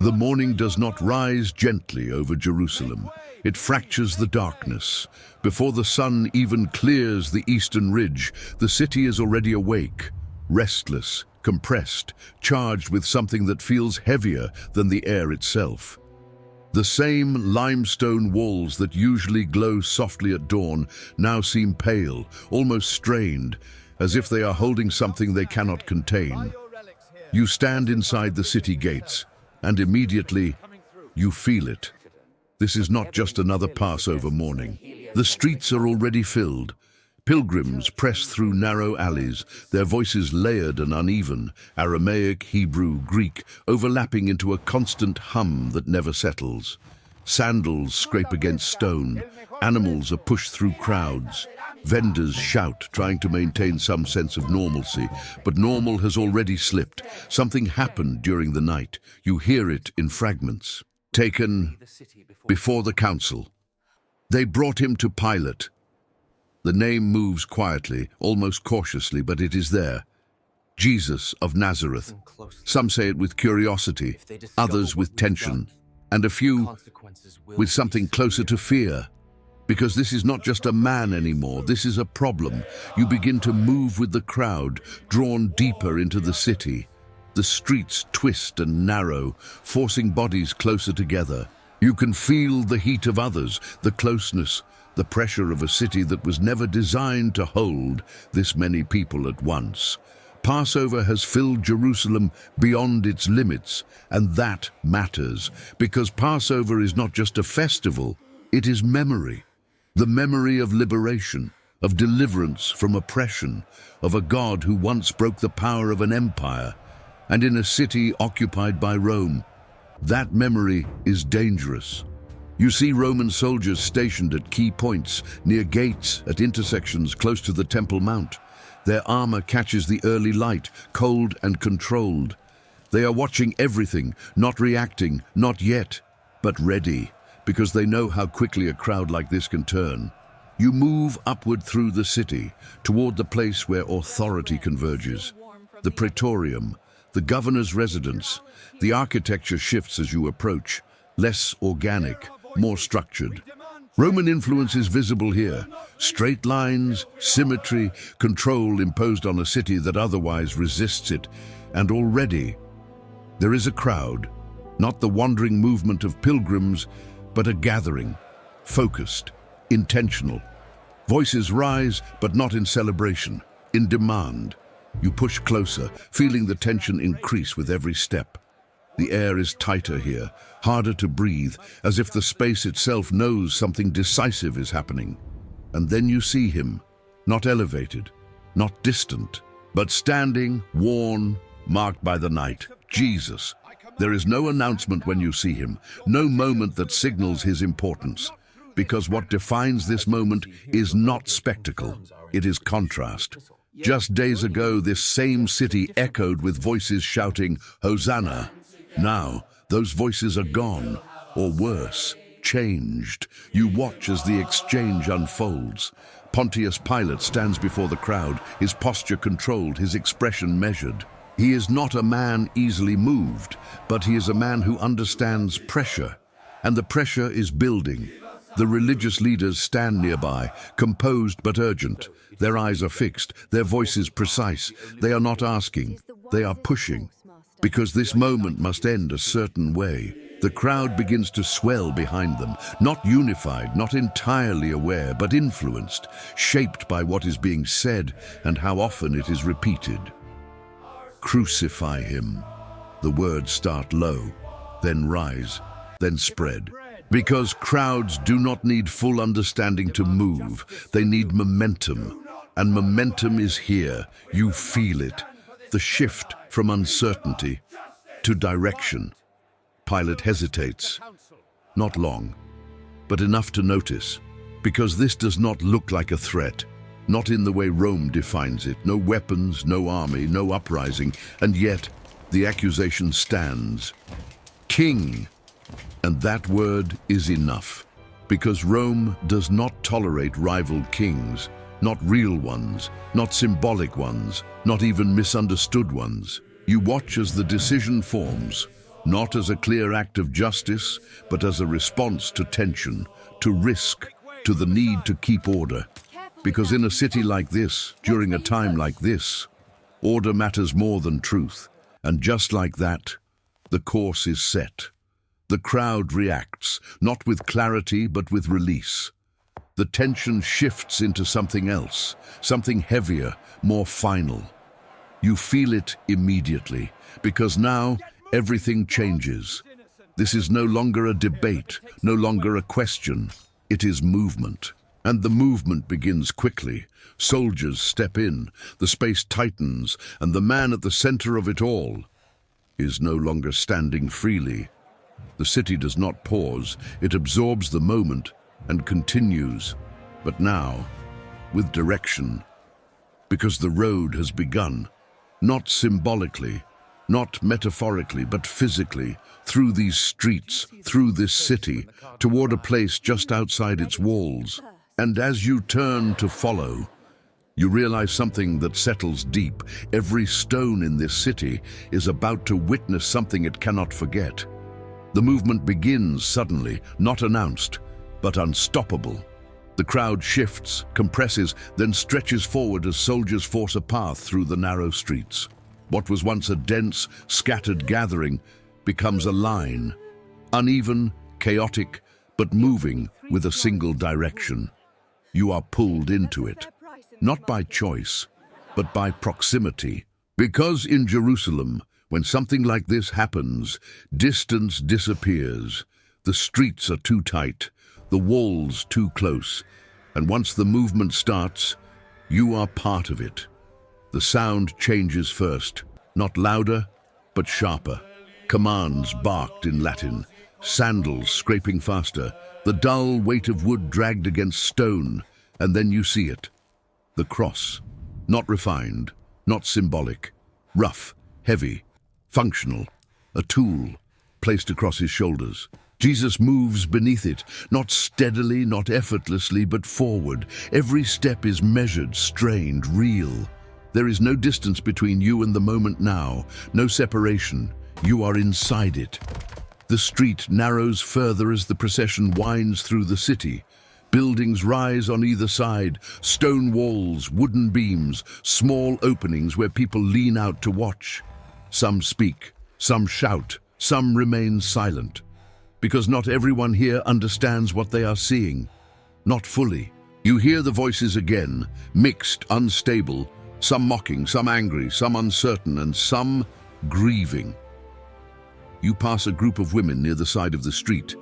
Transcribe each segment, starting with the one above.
The morning does not rise gently over Jerusalem. It fractures the darkness. Before the sun even clears the eastern ridge, the city is already awake, restless, compressed, charged with something that feels heavier than the air itself. The same limestone walls that usually glow softly at dawn now seem pale, almost strained, as if they are holding something they cannot contain. You stand inside the city gates, and immediately you feel it. This is not just another Passover morning. The streets are already filled. Pilgrims press through narrow alleys, their voices layered and uneven, Aramaic, Hebrew, Greek, overlapping into a constant hum that never settles. Sandals scrape against stone, animals are pushed through crowds. Vendors shout, trying to maintain some sense of normalcy, but normal has already slipped. Something happened during the night. You hear it in fragments. Taken before the council. They brought him to Pilate. The name moves quietly, almost cautiously, but it is there. Jesus of Nazareth. Some say it with curiosity, others with tension, and a few with something closer to fear. Because this is not just a man anymore, this is a problem. You begin to move with the crowd, drawn deeper into the city. The streets twist and narrow, forcing bodies closer together. You can feel the heat of others, the closeness, the pressure of a city that was never designed to hold this many people at once. Passover has filled Jerusalem beyond its limits, and that matters, because Passover is not just a festival, it is memory. The memory of liberation, of deliverance from oppression, of a God who once broke the power of an empire, and in a city occupied by Rome. That memory is dangerous. You see Roman soldiers stationed at key points, near gates, at intersections close to the Temple Mount. Their armor catches the early light, cold and controlled. They are watching everything, not reacting, not yet, but ready, because they know how quickly a crowd like this can turn. You move upward through the city, toward the place where authority converges. The Praetorium, the governor's residence. The architecture shifts as you approach, less organic, more structured. Roman influence is visible here. Straight lines, symmetry, control imposed on a city that otherwise resists it. And already, there is a crowd, not the wandering movement of pilgrims, but a gathering, focused, intentional. Voices rise, but not in celebration, in demand. You push closer, feeling the tension increase with every step. The air is tighter here, harder to breathe, as if the space itself knows something decisive is happening. And then you see him, not elevated, not distant, but standing, worn, marked by the night, Jesus. There is no announcement when you see him, no moment that signals his importance, because what defines this moment is not spectacle, it is contrast. Just days ago, this same city echoed with voices shouting, "Hosanna!" Now, those voices are gone, or worse, changed. You watch as the exchange unfolds. Pontius Pilate stands before the crowd, his posture controlled, his expression measured. He is not a man easily moved, but he is a man who understands pressure, and the pressure is building. The religious leaders stand nearby, composed but urgent. Their eyes are fixed, their voices precise. They are not asking, they are pushing. Because this moment must end a certain way. The crowd begins to swell behind them, not unified, not entirely aware, but influenced, shaped by what is being said and how often it is repeated. Crucify him. The words start low, then rise, then spread. Because crowds do not need full understanding to move, they need momentum. And momentum is here, you feel it. The shift from uncertainty to direction. Pilate hesitates. Not long, but enough to notice. Because this does not look like a threat. Not in the way Rome defines it. No weapons, no army, no uprising. And yet, the accusation stands. King. And that word is enough. Because Rome does not tolerate rival kings. Not real ones, not symbolic ones, not even misunderstood ones. You watch as the decision forms. not as a clear act of justice, but as a response to tension, to risk, to the need to keep order. Because in a city like this, during a time like this, order matters more than truth. And just like that, the course is set. The crowd reacts, not with clarity, but with release. The tension shifts into something else, something heavier, more final. You feel it immediately, because now everything changes. This is no longer a debate, no longer a question. It is movement. And the movement begins quickly. Soldiers step in, the space tightens, and the man at the center of it all is no longer standing freely. The city does not pause, it absorbs the moment and continues, but now, with direction, because the road has begun, not symbolically, not metaphorically, but physically, through these streets, through this city, toward a place just outside its walls. And as you turn to follow, you realize something that settles deep. Every stone in this city is about to witness something it cannot forget. The movement begins suddenly, not announced, but unstoppable. The crowd shifts, compresses, then stretches forward as soldiers force a path through the narrow streets. What was once a dense, scattered gathering becomes a line, uneven, chaotic, but moving with a single direction. You are pulled into it, not by choice, but by proximity. Because in Jerusalem, when something like this happens, distance disappears. The streets are too tight, the walls too close, and once the movement starts, you are part of it. The sound changes first, not louder, but sharper. Commands barked in Latin, sandals scraping faster, the dull weight of wood dragged against stone, and then you see it. The cross, not refined, not symbolic, rough, heavy, functional, a tool placed across his shoulders. Jesus moves beneath it, not steadily, not effortlessly, but forward. Every step is measured, strained, real. There is no distance between you and the moment now, no separation. You are inside it. The street narrows further as the procession winds through the city. Buildings rise on either side, stone walls, wooden beams, small openings where people lean out to watch. Some speak, some shout, some remain silent. Because not everyone here understands what they are seeing. Not fully. You hear the voices again, mixed, unstable, some mocking, some angry, some uncertain, and some grieving. You pass a group of women near the side of the street.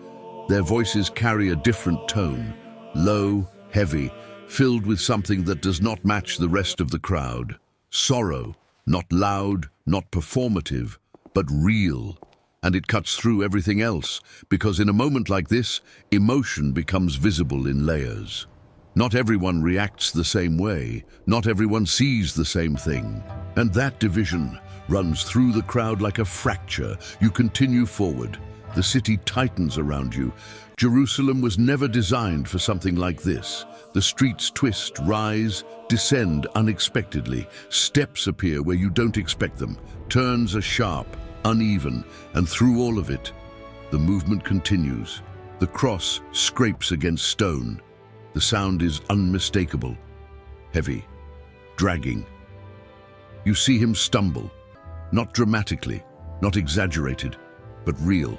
Their voices carry a different tone, low, heavy, filled with something that does not match the rest of the crowd. Sorrow, not loud, not performative, but real. And it cuts through everything else, because in a moment like this, emotion becomes visible in layers. Not everyone reacts the same way, not everyone sees the same thing. And that division runs through the crowd like a fracture. You continue forward. The city tightens around you. Jerusalem was never designed for something like this. The streets twist, rise, descend unexpectedly. Steps appear where you don't expect them. Turns are sharp, uneven, and through all of it, the movement continues. The cross scrapes against stone. The sound is unmistakable, heavy, dragging. You see him stumble, not dramatically, not exaggerated, but real.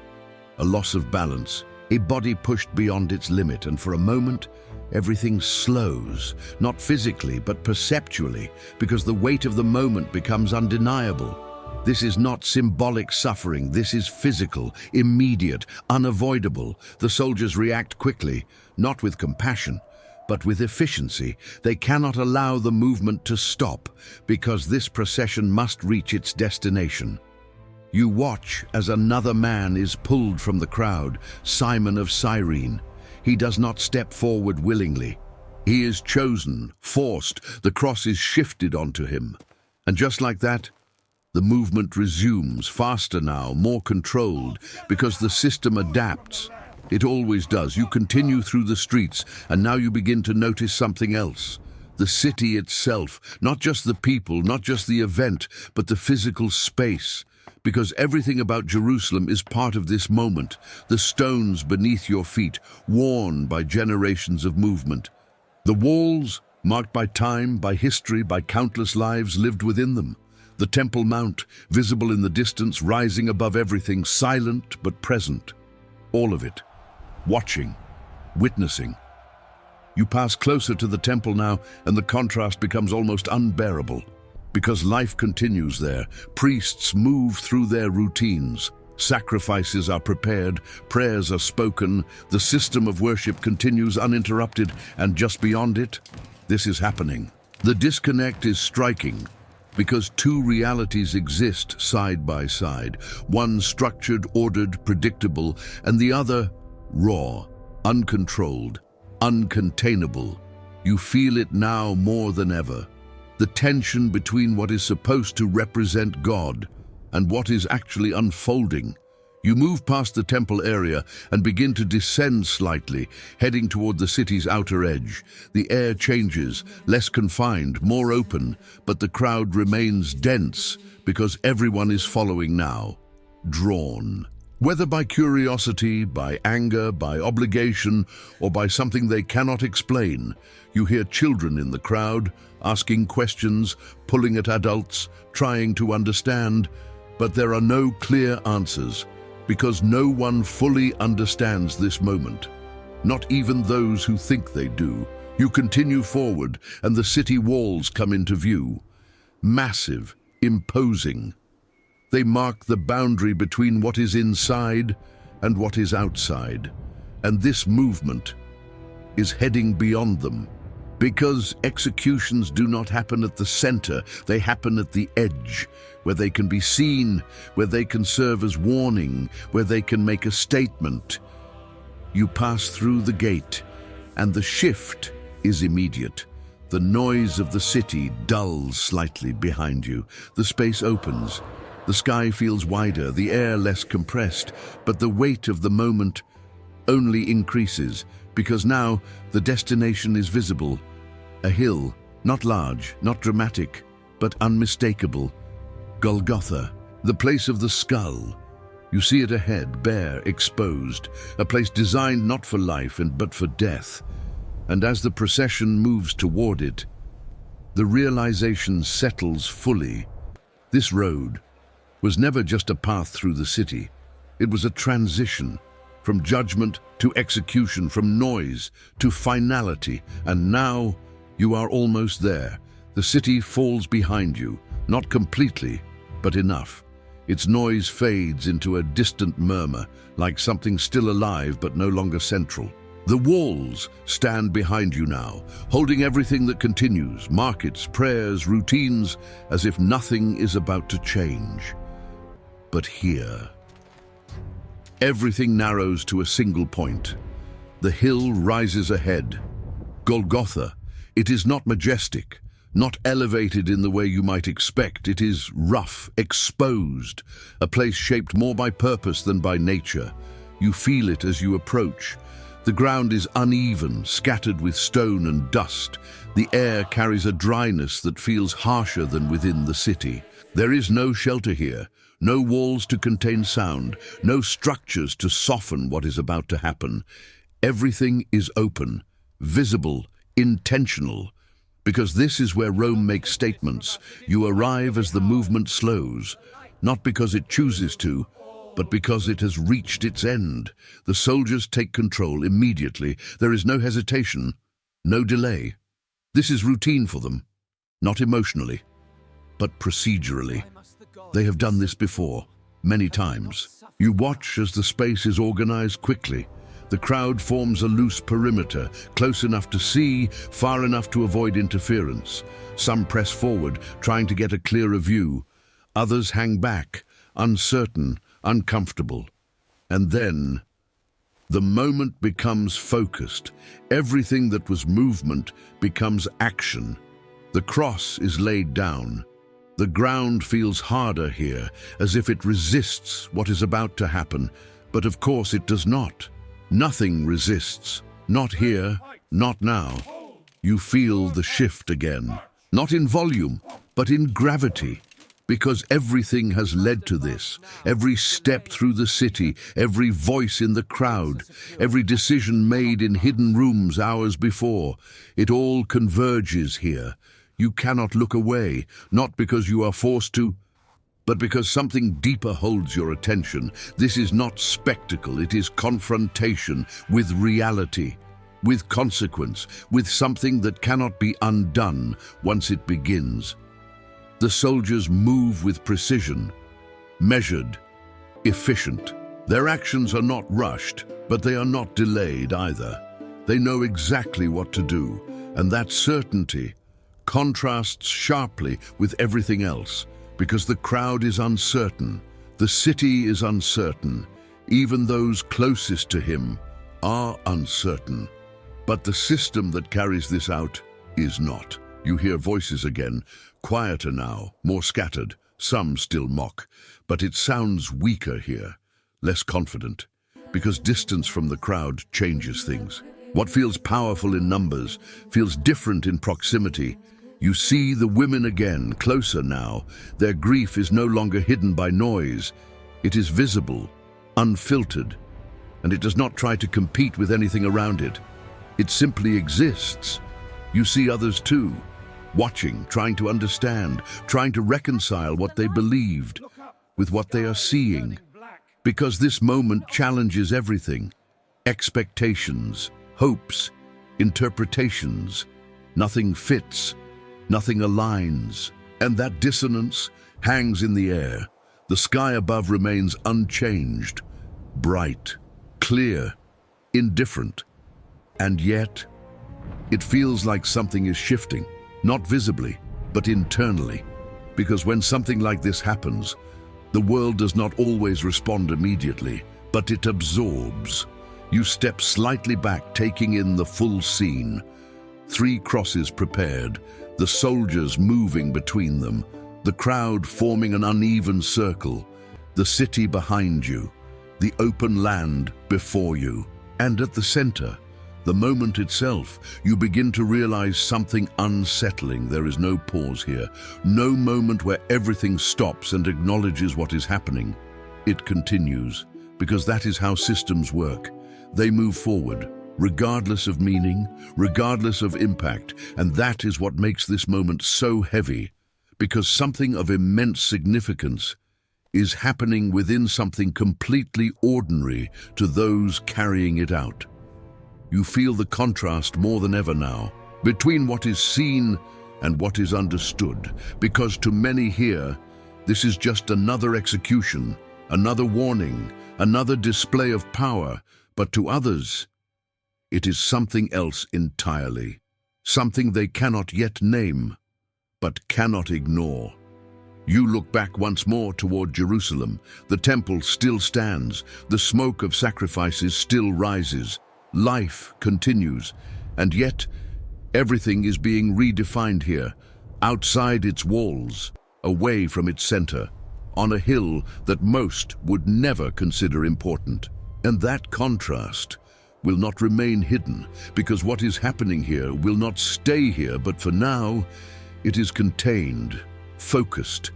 A loss of balance, a body pushed beyond its limit, and for a moment, everything slows, not physically, but perceptually, because the weight of the moment becomes undeniable. This is not symbolic suffering, this is physical, immediate, unavoidable. The soldiers react quickly, not with compassion, but with efficiency. They cannot allow the movement to stop, because this procession must reach its destination. You watch as another man is pulled from the crowd, Simon of Cyrene. He does not step forward willingly. He is chosen, forced, the cross is shifted onto him. And just like that, the movement resumes, faster now, more controlled, because the system adapts. It always does. You continue through the streets, and now you begin to notice something else. The city itself, not just the people, not just the event, but the physical space. because everything about Jerusalem is part of this moment, the stones beneath your feet, worn by generations of movement. The walls, marked by time, by history, by countless lives lived within them. The Temple Mount, visible in the distance, rising above everything, silent but present. All of it, watching, witnessing. You pass closer to the temple now, and the contrast becomes almost unbearable. Because life continues there, priests move through their routines. Sacrifices are prepared, prayers are spoken, the system of worship continues uninterrupted, and just beyond it, this is happening. The disconnect is striking, because two realities exist side by side, one structured, ordered, predictable, and the other raw, uncontrolled, uncontainable. You feel it now more than ever. The tension between what is supposed to represent God and what is actually unfolding. You move past the temple area and begin to descend slightly, heading toward the city's outer edge. The air changes, less confined, more open, but the crowd remains dense because everyone is following now, drawn. Whether by curiosity, by anger, by obligation, or by something they cannot explain, you hear children in the crowd, asking questions, pulling at adults, trying to understand, but there are no clear answers, because no one fully understands this moment. Not even those who think they do. You continue forward, and the city walls come into view. Massive, imposing. They mark the boundary between what is inside and what is outside. And this movement is heading beyond them. Because executions do not happen at the center, they happen at the edge, where they can be seen, where they can serve as warning, where they can make a statement. You pass through the gate, and the shift is immediate. The noise of the city dulls slightly behind you. The space opens. The sky feels wider, the air less compressed, but the weight of the moment only increases, because now the destination is visible. A hill, not large, not dramatic, but unmistakable. Golgotha, the place of the skull. You see it ahead, bare, exposed, a place designed not for life but for death. And as the procession moves toward it, the realization settles fully. This road was never just a path through the city. It was a transition, from judgment to execution, from noise to finality, and now you are almost there. The city falls behind you, not completely, but enough. Its noise fades into a distant murmur, like something still alive but no longer central. The walls stand behind you now, holding everything that continues, markets, prayers, routines, as if nothing is about to change. But here, everything narrows to a single point. The hill rises ahead. Golgotha. It is not majestic, not elevated in the way you might expect. It is rough, exposed, a place shaped more by purpose than by nature. You feel it as you approach. The ground is uneven, scattered with stone and dust. The air carries a dryness that feels harsher than within the city. There is no shelter here. No walls to contain sound, no structures to soften what is about to happen. Everything is open, visible, intentional. Because this is where Rome makes statements. You arrive as the movement slows, not because it chooses to, but because it has reached its end. The soldiers take control immediately. There is no hesitation, no delay. This is routine for them, not emotionally, but procedurally. They have done this before, many times. You watch as the space is organized quickly. The crowd forms a loose perimeter, close enough to see, far enough to avoid interference. Some press forward, trying to get a clearer view. Others hang back, uncertain, uncomfortable. And then, the moment becomes focused. Everything that was movement becomes action. The cross is laid down. The ground feels harder here, as if it resists what is about to happen, but of course it does not. Nothing resists. Not here, not now. You feel the shift again, not in volume, but in gravity. Because everything has led to this. Every step through the city, every voice in the crowd, every decision made in hidden rooms hours before, it all converges here. You cannot look away, not because you are forced to, but because something deeper holds your attention. This is not spectacle, it is confrontation with reality, with consequence, with something that cannot be undone once it begins. The soldiers move with precision, measured, efficient. Their actions are not rushed, but they are not delayed either. They know exactly what to do, and that certainty contrasts sharply with everything else, because the crowd is uncertain, the city is uncertain, even those closest to him are uncertain. But the system that carries this out is not. You hear voices again, quieter now, more scattered, some still mock, but it sounds weaker here, less confident, because distance from the crowd changes things. What feels powerful in numbers feels different in proximity. You see the women again, closer now. Their grief is no longer hidden by noise. It is visible, unfiltered, and it does not try to compete with anything around it. It simply exists. You see others too, watching, trying to understand, trying to reconcile what they believed with what they are seeing. Because this moment challenges everything. Expectations, hopes, interpretations. Nothing fits. Nothing aligns, and that dissonance hangs in the air. The sky above remains unchanged, bright, clear, indifferent. And yet, it feels like something is shifting, not visibly, but internally. Because when something like this happens, the world does not always respond immediately, but it absorbs. You step slightly back, taking in the full scene. 3 crosses prepared, the soldiers moving between them, the crowd forming an uneven circle, the city behind you, the open land before you. And at the center, the moment itself, you begin to realize something unsettling. There is no pause here, no moment where everything stops and acknowledges what is happening. It continues, because that is how systems work. They move forward, regardless of meaning, regardless of impact, and that is what makes this moment so heavy, because something of immense significance is happening within something completely ordinary to those carrying it out. You feel the contrast more than ever now, between what is seen and what is understood, because to many here, this is just another execution, another warning, another display of power, but to others, it is something else entirely, something they cannot yet name, but cannot ignore. You look back once more toward Jerusalem. The temple still stands, the smoke of sacrifices still rises, life continues, and yet everything is being redefined here, outside its walls, away from its center, on a hill that most would never consider important. And that contrast will not remain hidden, because what is happening here will not stay here, but for now, it is contained, focused,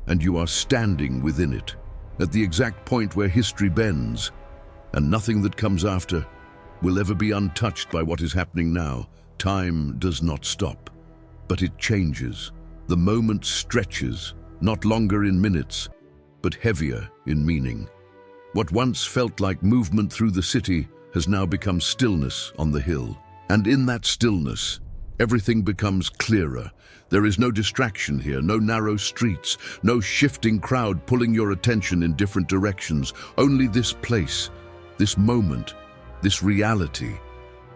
and you are standing within it, at the exact point where history bends, and nothing that comes after will ever be untouched by what is happening now. Time does not stop, but it changes. The moment stretches, not longer in minutes, but heavier in meaning. What once felt like movement through the city has now become stillness on the hill. And in that stillness, everything becomes clearer. There is no distraction here, no narrow streets, no shifting crowd pulling your attention in different directions. Only this place, this moment, this reality.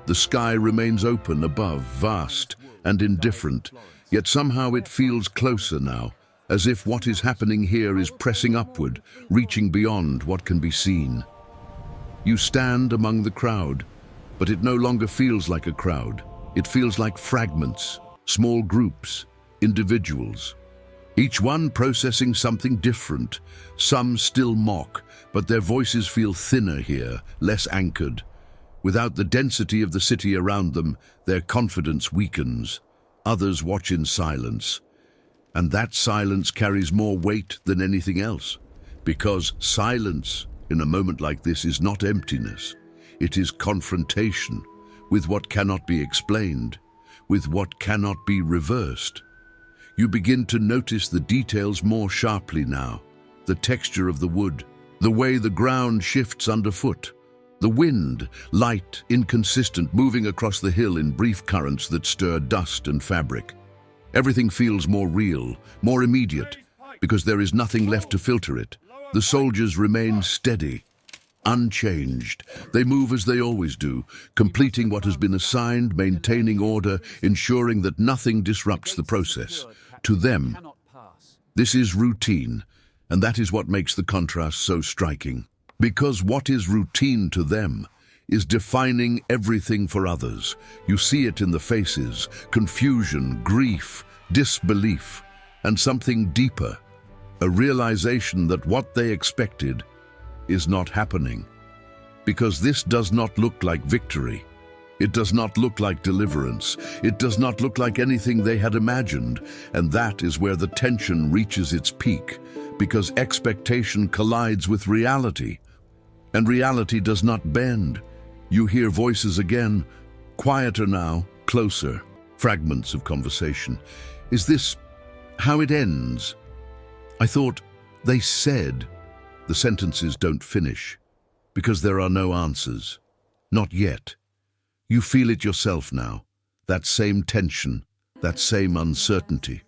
The sky remains open above, vast and indifferent, yet somehow it feels closer now, as if what is happening here is pressing upward, reaching beyond what can be seen. You stand among the crowd, but it no longer feels like a crowd. It feels like fragments, small groups, individuals. Each one processing something different. Some still mock, but their voices feel thinner here, less anchored. Without the density of the city around them, their confidence weakens. Others watch in silence. And that silence carries more weight than anything else, because silence in a moment like this is not emptiness. It is confrontation with what cannot be explained, with what cannot be reversed. You begin to notice the details more sharply now, the texture of the wood, the way the ground shifts underfoot, the wind, light, inconsistent, moving across the hill in brief currents that stir dust and fabric. Everything feels more real, more immediate, because there is nothing left to filter it. The soldiers remain steady, unchanged. They move as they always do, completing what has been assigned, maintaining order, ensuring that nothing disrupts the process. To them, this is routine, and that is what makes the contrast so striking. Because what is routine to them is defining everything for others. You see it in the faces, confusion, grief, disbelief, and something deeper, a realization that what they expected is not happening. Because this does not look like victory. It does not look like deliverance. It does not look like anything they had imagined. And that is where the tension reaches its peak, because expectation collides with reality. And reality does not bend. You hear voices again, quieter now, closer, fragments of conversation. Is this how it ends? I thought, they said. The sentences don't finish, because there are no answers. Not yet. You feel it yourself now, that same tension, that same uncertainty.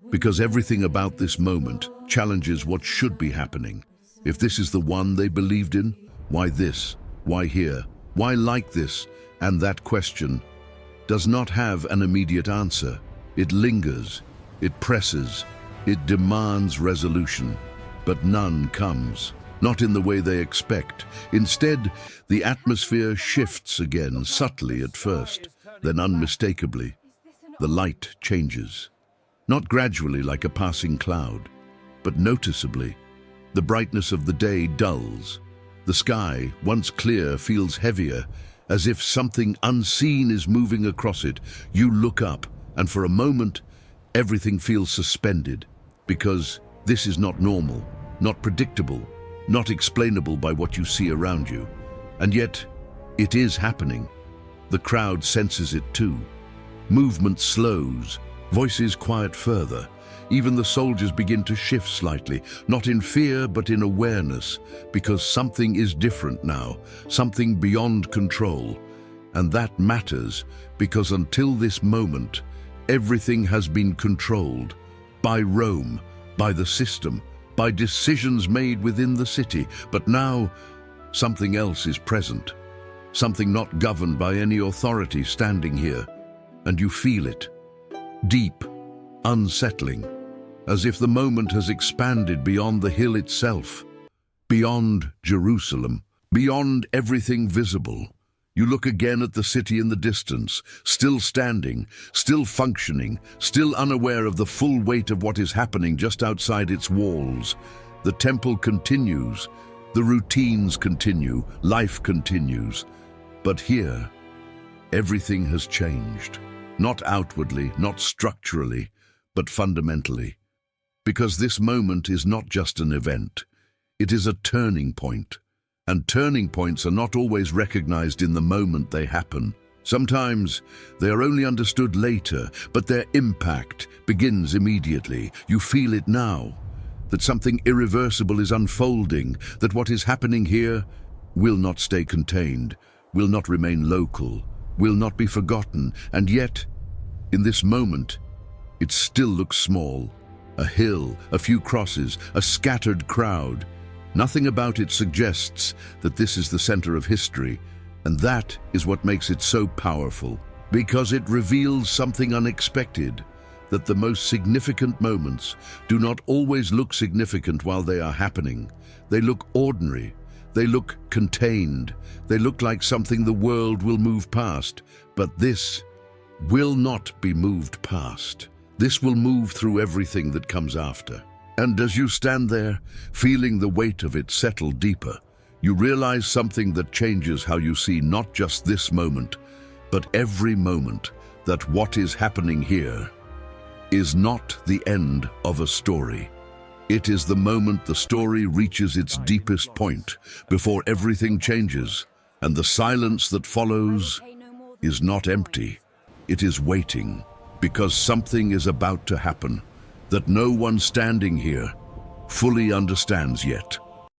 Because everything about this moment challenges what should be happening. If this is the one they believed in, why this? Why here? Why like this? And that question does not have an immediate answer. It lingers, it presses, it demands resolution, but none comes. Not in the way they expect. Instead, the atmosphere shifts again, subtly at first, then unmistakably. The light changes. Not gradually like a passing cloud, but noticeably. The brightness of the day dulls. The sky, once clear, feels heavier, as if something unseen is moving across it. You look up, and for a moment, everything feels suspended, because this is not normal, not predictable, not explainable by what you see around you. And yet, it is happening. The crowd senses it too. Movement slows, voices quiet further. Even the soldiers begin to shift slightly, not in fear but in awareness, because something is different now, something beyond control. And that matters, because until this moment, everything has been controlled by Rome, by the system, by decisions made within the city. But now, something else is present, something not governed by any authority standing here. And you feel it, deep, unsettling, as if the moment has expanded beyond the hill itself, beyond Jerusalem, beyond everything visible. You look again at the city in the distance, still standing, still functioning, still unaware of the full weight of what is happening just outside its walls. The temple continues, the routines continue, life continues. But here, everything has changed. Not outwardly, not structurally, but fundamentally. Because this moment is not just an event, it is a turning point. And turning points are not always recognized in the moment they happen. Sometimes they are only understood later, but their impact begins immediately. You feel it now, that something irreversible is unfolding, that what is happening here will not stay contained, will not remain local, will not be forgotten. And yet, in this moment, it still looks small. A hill, a few crosses, a scattered crowd. Nothing about it suggests that this is the center of history, and that is what makes it so powerful, because it reveals something unexpected, that the most significant moments do not always look significant while they are happening. They look ordinary, they look contained, they look like something the world will move past, but this will not be moved past. This will move through everything that comes after. And as you stand there, feeling the weight of it settle deeper, you realize something that changes how you see not just this moment, but every moment, that what is happening here is not the end of a story. It is the moment the story reaches its deepest point, before everything changes, and the silence that follows is not empty. It is waiting, because something is about to happen that no one standing here fully understands yet.